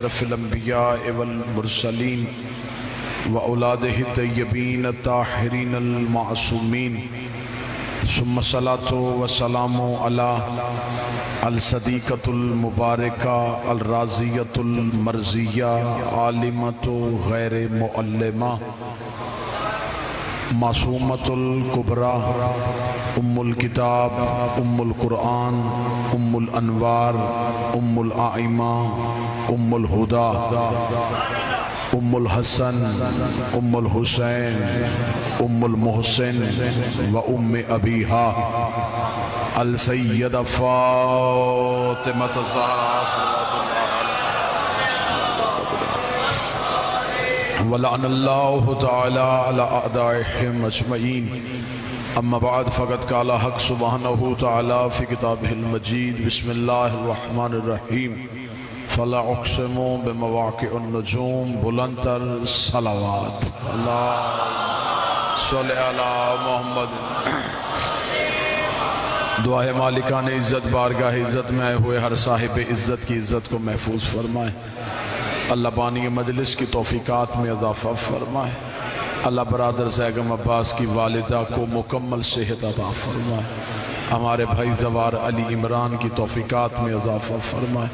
اشرف الانبیاء والمرسلین واولادہ الطیبین الطاہرین المعصومین ثم الصلاۃ والسلام علی الصدیقۃ المبارکہ الراضیۃ المرضیہ عالمۃ غیر معلمہ معصومۃ الکبریٰ ام الکتاب ام القرآن ام الانوار ام الائمہ ام الہدیٰ ام الحسن ام الحسین ام المحسن و ام ابیہا السیدہ فاطمہ الزہرا ولعن اللہ تعالی علی اعدائہم اجمعین اما بعد فقد قال حق سبحانہ تعالی فی کتابہ المجید بسم اللہ الرحمن الرحیم فلا اقسم بمواقع النجوم بلند تر صلوات اللہ صلی علی محمد دعائے مالکان عزت بارگاہ عزت میں آئے ہوئے ہر صاحب عزت کی عزت کو محفوظ فرمائے اللہ بانی مجلس کی توفیقات میں اضافہ فرمائے اللہ برادر زیگم عباس کی والدہ کو مکمل صحت عطا فرمائے ہمارے بھائی زوار علی عمران کی توفیقات میں اضافہ فرمائے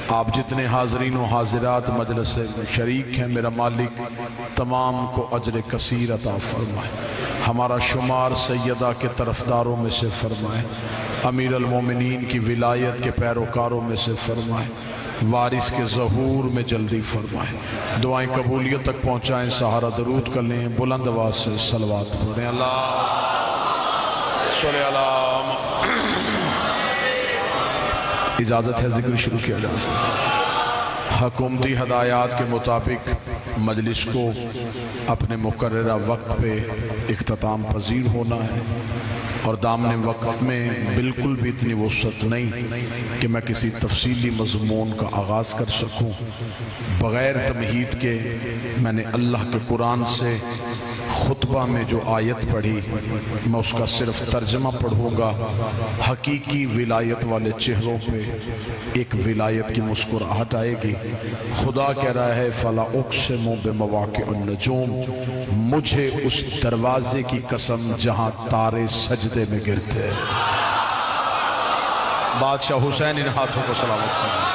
آپ جتنے حاضرین و حاضرات مجلس سے شریک ہیں میرا مالک تمام کو اجر کثیر عطا فرمائے ہمارا شمار سیدہ کے طرفداروں میں سے فرمائے امیر المومنین کی ولایت کے پیروکاروں میں سے فرمائے وارث کے ظہور میں جلدی فرمائے دعائیں قبولیت تک پہنچائیں سہارا درود کر لیں بلند آواز سے صلوات پڑھیں اللہ صلی اللہ اجازت ہے ذکر شروع کیا جا سکتا حکومتی ہدایات کے مطابق مجلس کو اپنے مقررہ وقت پہ اختتام پذیر ہونا ہے اور دامن وقت میں بالکل بھی اتنی وسعت نہیں کہ میں کسی تفصیلی مضمون کا آغاز کر سکوں بغیر تمہید کے میں نے اللہ کے قرآن سے خطبہ میں جو آیت پڑھی میں اس کا صرف ترجمہ پڑھوں گا حقیقی ولایت والے چہروں پہ ایک ولایت کی مسکراہٹ آئے گی خدا کہہ رہا ہے فلا اقسم بمواقع النجوم مجھے اس دروازے کی قسم جہاں تارے سجدے میں گرتے بادشاہ حسین ان ہاتھوں کو سلامت فرمائے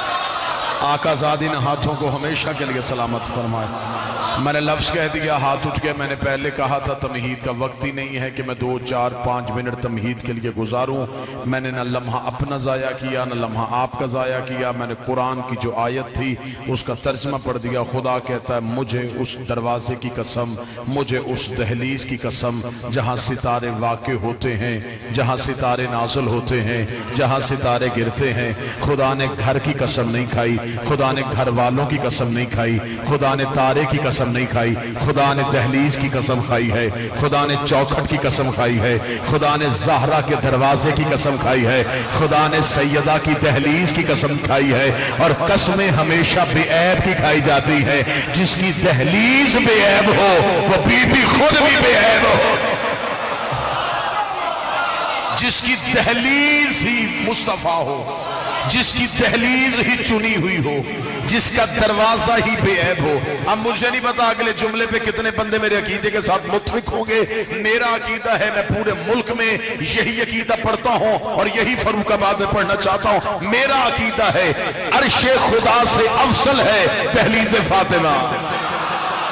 آقا زادی ان ہاتھوں کو ہمیشہ کے لیے سلامت فرمائے میں نے لفظ کہہ دیا ہاتھ اٹھ کے میں نے پہلے کہا تھا تمہید کا وقت ہی نہیں ہے کہ میں 2 4 5 منٹ تمہید کے لیے گزاروں میں نے نہ لمحہ اپنا ضائع کیا نہ لمحہ آپ کا ضائع کیا میں نے قرآن کی جو آیت تھی اس کا ترجمہ پڑھ دیا خدا کہتا ہے مجھے اس دروازے کی قسم مجھے اس دہلیز کی قسم جہاں ستارے واقع ہوتے ہیں جہاں ستارے نازل ہوتے ہیں جہاں ستارے گرتے ہیں خدا نے گھر کی قسم نہیں کھائی خدا نے گھر والوں کی قسم نہیں کھائی خدا نے تارے کی قسم نہیں کھائی خدا نے دہلیز کی قسم کھائی ہے خدا نے چوکھٹ کی قسم کھائی ہے خدا نے زہرہ کے دروازے کی قسم کھائی ہے خدا نے سیدہ کی دہلیز کی قسم کھائی ہے اور قسمیں ہمیشہ بے عیب کی کھائی جاتی ہے جس کی دہلیز بے عیب ہو وہ بی بی خود بھی بے عیب ہو جس کی دہلیز ہی مصطفیٰ ہو جس کی دہلیز ہی چنی ہوئی ہو جس کا دروازہ ہی بے عیب ہو اب مجھے نہیں پتا اگلے جملے پہ کتنے بندے میرے عقیدے کے ساتھ متفق ہوں گے میرا عقیدہ ہے میں پورے ملک میں یہی عقیدہ پڑھتا ہوں اور یہی فاروق آباد میں پڑھنا چاہتا ہوں میرا عقیدہ ہے عرش خدا سے افضل ہے دہلیز فاطمہ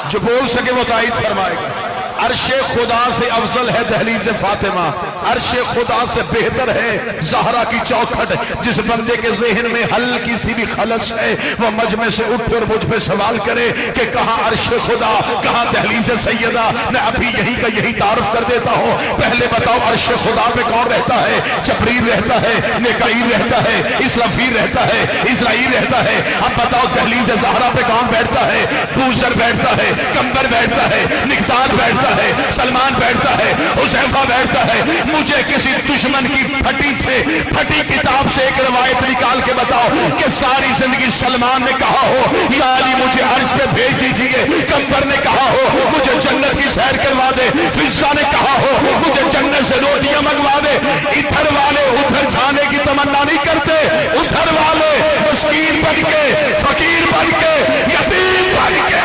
جو بول سکے وہ تائید فرمائے گا عرش خدا سے افضل ہے دہلیز فاطمہ عرش خدا سے بہتر ہے زہرہ کی چوکھٹ جس بندے کے ذہن میں ہلکی سی بھی خلش ہے وہ مجمع سے اٹھ کر مجھ پہ سوال کرے کہ کہاں عرش خدا کہاں دہلیز سیدہ میں ابھی یہی کا یہی تعارف کر دیتا ہوں پہلے بتاؤ عرش خدا پہ کون رہتا ہے جبریل رہتا ہے میکائیل رہتا ہے اسرافیل رہتا ہے اسرائیل رہتا ہے اب بتاؤ دہلیز زہرہ پہ کون بیٹھتا ہے بوزر بیٹھتا ہے کمبر بیٹھتا ہے نقداد بیٹھتا ہے سلمان بیٹھتا ہے حذیفہ بیٹھتا ہے مجھے کسی دشمن کی پھٹی کتاب سے ایک روایت نکال کے بتاؤ کہ ساری زندگی سلمان نے کہا ہو یا علی مجھے عرش پہ بھیج دیجئے کمبر نے کہا ہو مجھے جنت کی سیر کروا دے فضہ نے کہا ہو مجھے جنت سے روٹیاں منگوا دے ادھر والے ادھر جانے کی تمنا نہیں کرتے ادھر والے مسکین بن کے، فقیر بن کے، یتیم بن کے.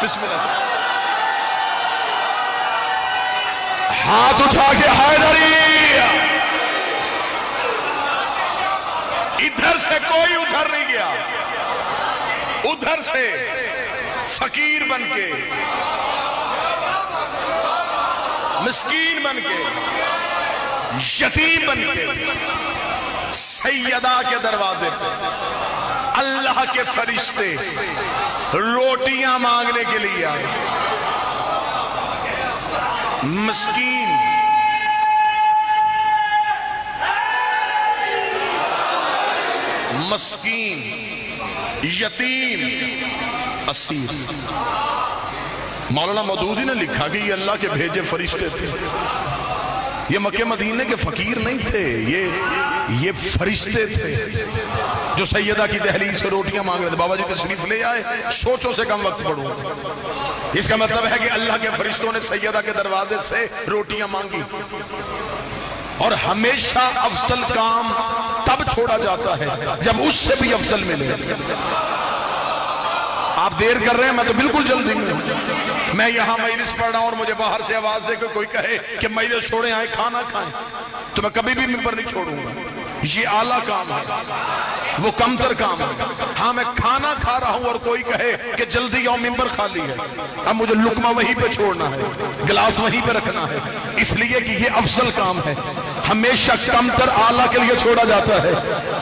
بسم اللہ. ہاتھ اٹھا کے حیدری. ادھر سے کوئی ادھر نہیں گیا، ادھر سے فقیر بن کے، مسکین بن کے، یتیم بن کے سیدہ کے دروازے پہ اللہ کے فرشتے روٹیاں مانگنے کے لیے آئے. مسکین، مسکین، یتیم، اسیر. مولانا مودودی نے لکھا کہ یہ اللہ کے بھیجے فرشتے تھے. یہ مکہ مدینے کے فقیر نہیں تھے، یہ فرشتے تھے جو سیدہ کی دہلیز سے روٹیاں مانگ رہے تھے. بابا جی تشریف لے آئے، سوچو سے کم وقت پڑھوں. اس کا مطلب ہے کہ اللہ کے فرشتوں نے سیدہ کے دروازے سے روٹیاں مانگی. اور ہمیشہ افضل کام تب چھوڑا جاتا ہے جب اس سے بھی افضل ملے. آپ دیر کر رہے ہیں، میں تو بالکل جلدی میں. میں یہاں مجلس پڑھ رہا ہوں اور مجھے باہر سے آواز دے کے کوئی کہے کہ مجلس چھوڑیں آئے کھانا کھائیں، تو میں کبھی بھی ممبر نہیں چھوڑوں گا. یہ اعلیٰ کام ہے، وہ کمتر کام ہے. ہاں میں کھانا کھا رہا ہوں اور کوئی کہے کہ جلدی آؤ ممبر خالی ہے، اب مجھے لقمہ وہیں پہ چھوڑنا ہے، گلاس وہیں پہ رکھنا ہے، اس لیے کہ یہ افضل کام ہے. ہمیشہ کمتر اعلیٰ کے لیے چھوڑا جاتا ہے،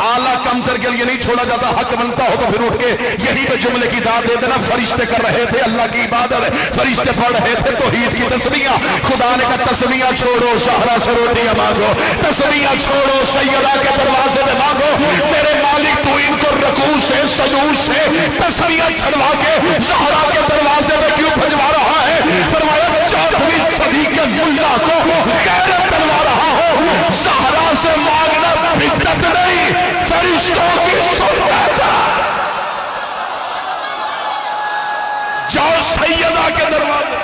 اعلیٰ کمتر کے لیے نہیں چھوڑا جاتا. حق بنتا ہو تو پھر اٹھ کے یہی پہ جملے کی داد دے دینا. فرشتے کر رہے تھے اللہ کی عبادت، فرشتے پڑھ رہے تھے توحید کی تسبیح. خدا نے کہا تسبیح چھوڑو، زہرا سے روٹیاں مانگو. تسبیح چھوڑو، سیدہ کے دروازے میں مانگو. میرے مالک تو ان کو رکوع سے، سجود سے تسبیح چھڑوا کے زہرا کے دروازے میں کیوں بھجوا رہا ہے؟ فرمایا 14ویں صدی کے ملا کو غیرت دلوا رہا ہو. زہرا سے مانگنا بدعت نہیں، فرشتوں کی سنت ہے. جاؤ سیدہ کے دروازے.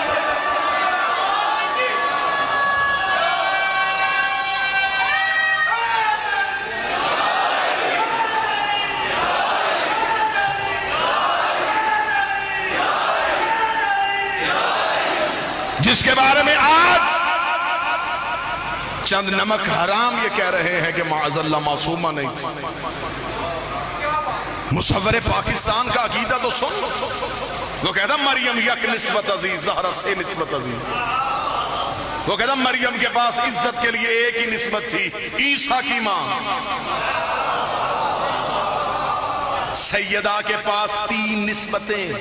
جس کے بارے میں آج چند نمک حرام یہ کہہ رہے ہیں کہ معاذ اللہ معصومہ نہیں تھی. مصور پاکستان کا عقیدہ تو سن. وہ کہتا مریم یک نسبت عزیز، زہرا سے نسبت عزیز. وہ کہتا مریم کے پاس عزت کے لیے ایک ہی نسبت تھی، عیسیٰ کی ماں. سیدہ کے پاس 3 نسبتیں: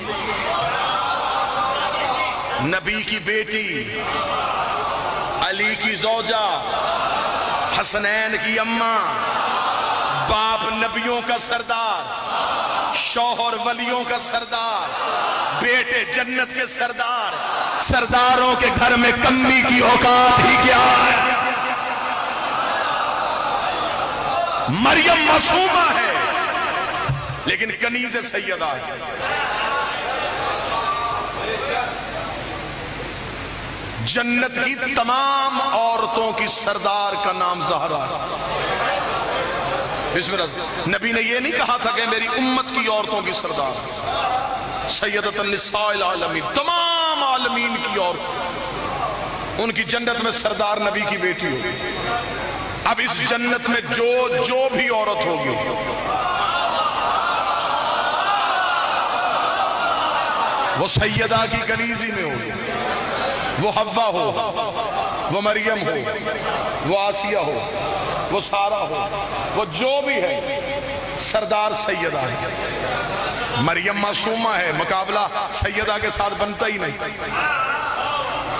نبی کی بیٹی، علی کی زوجہ، حسنین کی اماں. باپ نبیوں کا سردار، شوہر ولیوں کا سردار، بیٹے جنت کے سردار. سرداروں کے گھر میں کمی کی اوقات ہی کیا ہے. مریم معصومہ ہے لیکن کنیز سیدہ ہے. جنت کی تمام عورتوں کی سردار کا نام زہرا ہے. بسم اللہ. نبی نے یہ نہیں کہا تھا کہ میری امت کی عورتوں کی سردار، سیدۃ النساء العالمین، تمام عالمین کی عورت، ان کی جنت میں سردار نبی کی بیٹی ہوگی. اب اس جنت میں جو بھی عورت ہوگی وہ سیدہ کی کنیزی میں ہوگی. وہ حوا ہو، وہ مریم ہو، وہ آسیہ ہو، وہ سارہ ہو، وہ جو بھی ہے، سردار سیدہ ہے. مریم معصومہ ہے، مقابلہ سیدہ کے ساتھ بنتا ہی نہیں.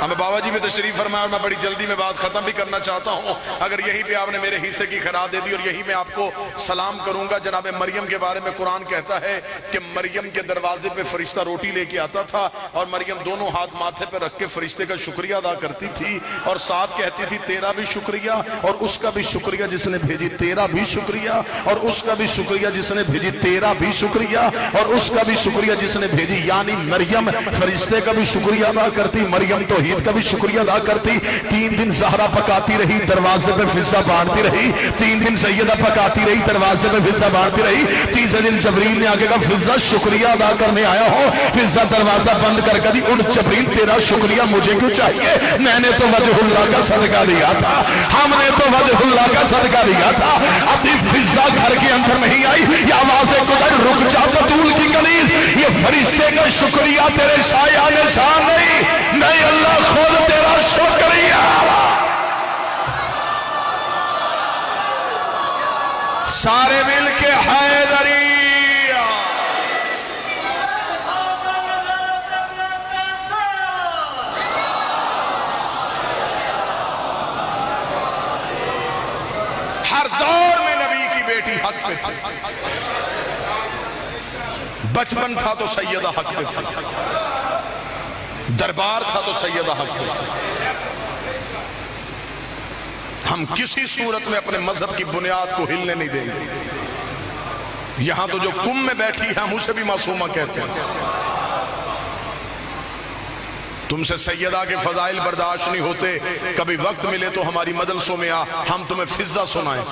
ہمیں بابا جی بھی تشریف فرمایا اور میں بڑی جلدی میں بات ختم بھی کرنا چاہتا ہوں. اگر یہیں پہ آپ نے میرے حصے کی خیرات دے دی اور یہیں میں آپ کو سلام کروں گا. جناب مریم کے بارے میں قرآن کہتا ہے کہ مریم کے دروازے پہ فرشتہ روٹی لے کے آتا تھا اور مریم دونوں ہاتھ ماتھے پہ رکھ کے فرشتے کا شکریہ ادا کرتی تھی اور ساتھ کہتی تھی تیرا بھی شکریہ اور اس کا بھی شکریہ جس نے بھیجی، تیرا بھی شکریہ اور اس کا بھی شکریہ جس نے بھیجی، تیرا بھی شکریہ اور اس کا بھی شکریہ جس نے بھیجی. یعنی مریم فرشتے کا بھی شکریہ ادا کرتی. مریم تو توحید کا بھی شکریہ ادا کرتی. 3 دن زہرا پکاتی رہی, دروازے پہ فضا بانٹتی رہی. 3 دن سیدہ پکاتی رہی, دروازے پہ فضا بانٹتی رہی. تیسرے دن جبریل نے آگے کہا فضا شکریہ ادا کرنے آیا ہو. فضا دروازہ بند کر دی. اٹھ جبریل تیرا شکریہ مجھے کیوں چاہیے, میں نے تو وجہ اللہ کا صدقہ دیا تھا, ہم نے تو وجہ اللہ کا صدقہ دیا تھا. ابھی فضا گھر کے اندر نہیں آئی, یہ آواز قدر رک جا بطول کی کلیل, یہ فرشتے کا شکریہ تیرے سایہ نشان نہیں, نہیں اللہ خود تیرا شکریہ. سارے مل کے حیدری. ہر دور میں نبی کی بیٹی حق پہ تھی. بچپن تھا تو سیدہ حق پہ تھی, دربار تھا تو سیدہ حق پہ تھی. ہم کسی صورت میں اپنے مذہب کی بنیاد کو ہلنے نہیں دیں گے. یہاں تو جو کم میں بیٹھی ہے ہم اسے بھی معصومہ کہتے ہیں. تم سے سیدہ کے فضائل برداشت نہیں ہوتے, کبھی وقت ملے تو ہماری مجلسوں میں آ, ہم تمہیں فضا سنائیں.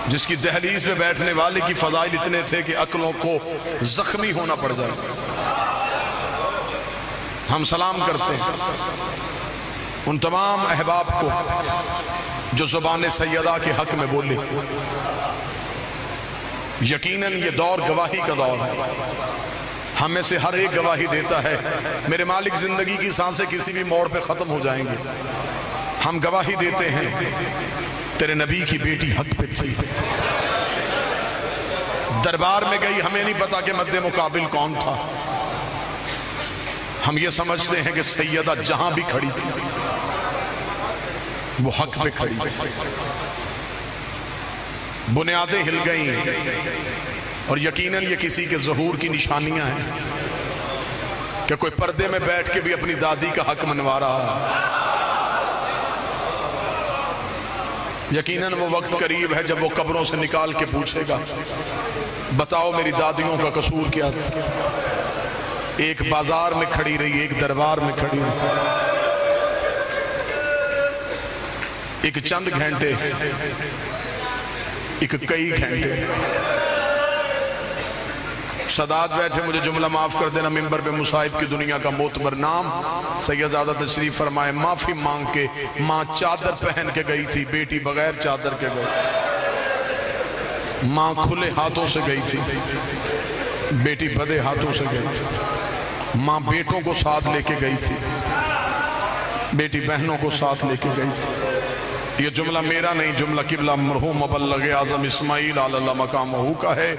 جس کی دہلیز میں بیٹھنے والے کی فضائل اتنے تھے کہ عقلوں کو زخمی ہونا پڑ جائے. ہم سلام کرتے ہیں ان تمام احباب کو جو زبان سیدہ کے حق میں بولے. یقیناً یہ دور گواہی کا دور ہے, ہم میں سے ہر ایک گواہی دیتا ہے میرے مالک زندگی کی سانسیں کسی بھی موڑ پہ ختم ہو جائیں گے. ہم گواہی دیتے ہیں تیرے نبی کی بیٹی حق پہ تھی, دربار میں گئی, ہمیں نہیں پتا کہ مد مقابل کون تھا. ہم یہ سمجھتے ہیں کہ سیدہ جہاں بھی کھڑی تھی وہ حق پہ کھڑی تھی. بنیادیں ہل گئیں اور یقیناً یہ کسی کے ظہور کی نشانیاں ہیں کہ کوئی پردے میں بیٹھ کے بھی اپنی دادی کا حق منوا رہا ہے. یقیناً وہ وقت قریب ہے جب وہ قبروں سے نکال کے پوچھے گا بتاؤ میری دادیوں کا قصور کیا تھا. ایک بازار میں کھڑی رہی, ایک دربار میں کھڑی رہی, ایک چند گھنٹے, ایک کئی گھنٹے. سادات بیٹھے, مجھے جملہ معاف کر دینا, منبر پہ مصائب کی دنیا کا معتبر نام سیدزادہ تشریف فرمائے. معافی مانگ کے ماں چادر پہن کے گئی تھی, بیٹی بغیر چادر کے گئی. ماں کھلے ہاتھوں سے گئی تھی, بیٹی بدے ہاتھوں سے گئی تھی. ماں بیٹوں کو ساتھ لے کے گئی تھی, بیٹی بہنوں کو ساتھ لے کے گئی تھی. یہ جملہ میرا نہیں, جملہ قبلہ مرحوم مبلغ اعظم اسماعیل علی اللہ مقامہ کا ہے.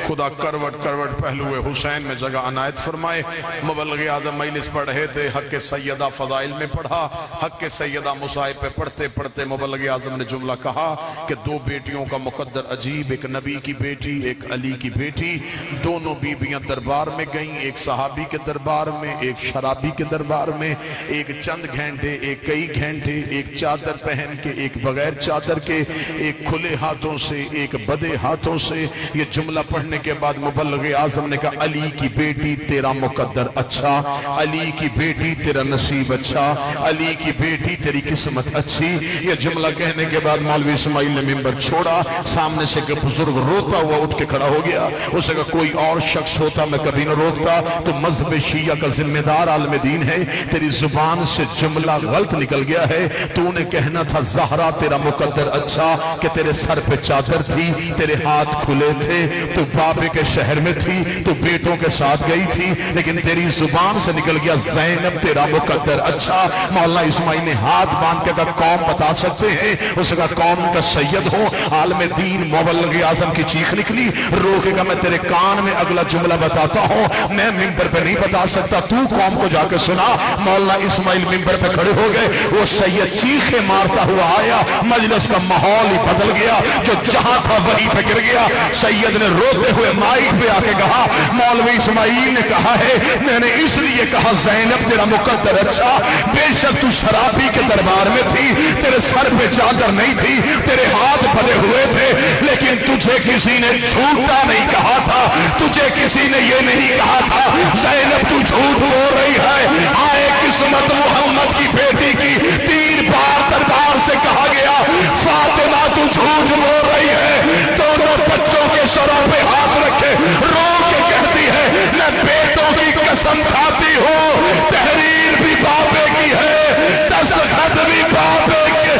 خدا کروٹ کروٹ پہلوے حسین میں جگہ عنایت فرمائے. مبلغ اعظم مجلس پڑھ رہے تھے, حق سیدہ فضائل میں پڑھا, حق سیدہ مصائب پہ پڑھتے پڑھتے مبلغ اعظم نے جملہ کہا کہ 2 بیٹیوں کا مقدر عجیب, ایک نبی کی بیٹی, ایک علی کی بیٹی. دونوں بیویاں دربار میں گئیں, ایک صحابی کے دربار میں, ایک شرابی کے دربار میں. ایک چند گھنٹے, ایک کئی گھنٹے, ایک چادر پہن کے, ایک بغیر چادر کے, ایک کھلے ہاتھوں سے, ایک بدے ہاتھوں سے. یہ جملہ پڑھنے کے بعد مبلغ اعظم نے کہا علی کی بیٹی تیرا مقدر اچھا, علی کی بیٹی تیرا نصیب اچھا, علی کی بیٹی تیری قسمت اچھی. یہ جملہ کہنے کے بعد مولوی اسماعیل نے منبر چھوڑا. سامنے سے ایک بزرگ روتا ہوا اٹھ کے کھڑا ہو گیا. اسے کہا کوئی اور شخص ہوتا میں کبھی نہ روتا, تو مذہب شیعہ کا ذمہ دار عالم دین ہے, تیری زبان سے جملہ غلط نکل گیا ہے. تو نے کہنا تھا زہرا تیرا مقدر اچھا کہ تیرے سر پہ چادر تھی, تیرے ہاتھ کھلے تھے, تو بابے کے شہر میں تھی, تو بیٹوں کے ساتھ گئی تھی, لیکن تیری زبان سے نکل گیا زینب تیرا مقدر اچھا. مولانا اسماعیل نے ہاتھ باندھ کے کہا قوم بتا سکتے ہیں؟ اس کا قوم کا سید ہو, عالم دین مبلغ اعظم کی چیخ نکلی. روکے گا میں تیرے کان میں اگلا جملہ بتاتا ہوں, میں منبر پہ نہیں بتا سکتا, تو قوم کو جا کے سنا. مولانا اسماعیل منبر پہ کھڑے ہو گئے, وہ سید چیخے مارتا ہوا آیا, مجلس کا ماحول ہی بدل گیا, جو جہاں تھا وہیں پہ گر گیا. سید نے روتے ہوئے مائک پہ آ کے کہا مولوی اسماعیل نے کہا ہے, میں نے اس لیے کہا زینب تیرا مقدر اچھا, بے شک تو شرابی کے دربار میں تھی, تیرے سر پہ چادر نہیں تھی, تیرے ہاتھ بھرے ہوئے تھے, لیکن تجھے کسی نے جھوٹا نہیں کہا تھا، تجھے کسی نے یہ نہیں کہا تھا زینب تو جھوٹ بول رہی ہے۔ آئے قسمت محمد کی بیٹی کی 3 بار دربار سے کہا گیا فاطمہ تو جھوٹ بول رہی ہے، دونوں بچوں کے سروں پہ ہاتھ رکھے رو کے کہتی ہے میں بیٹوں کی قسم کھاتی ہوں تحریر بھی بابے کی ہے، دستخط بھی بابے کے۔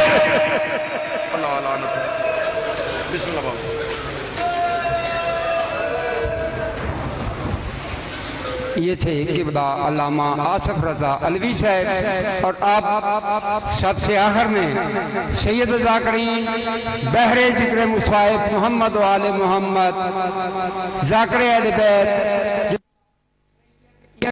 اللہ لعنت ہے۔ بسم اللہ بابا۔ یہ تھے ابتدا علامہ آصف رضا علوی صاحب، اور آپ سب سے آخر میں سید ذاکرین بحر ذکر مصائب محمد و آل محمد ذاکر اہل بیت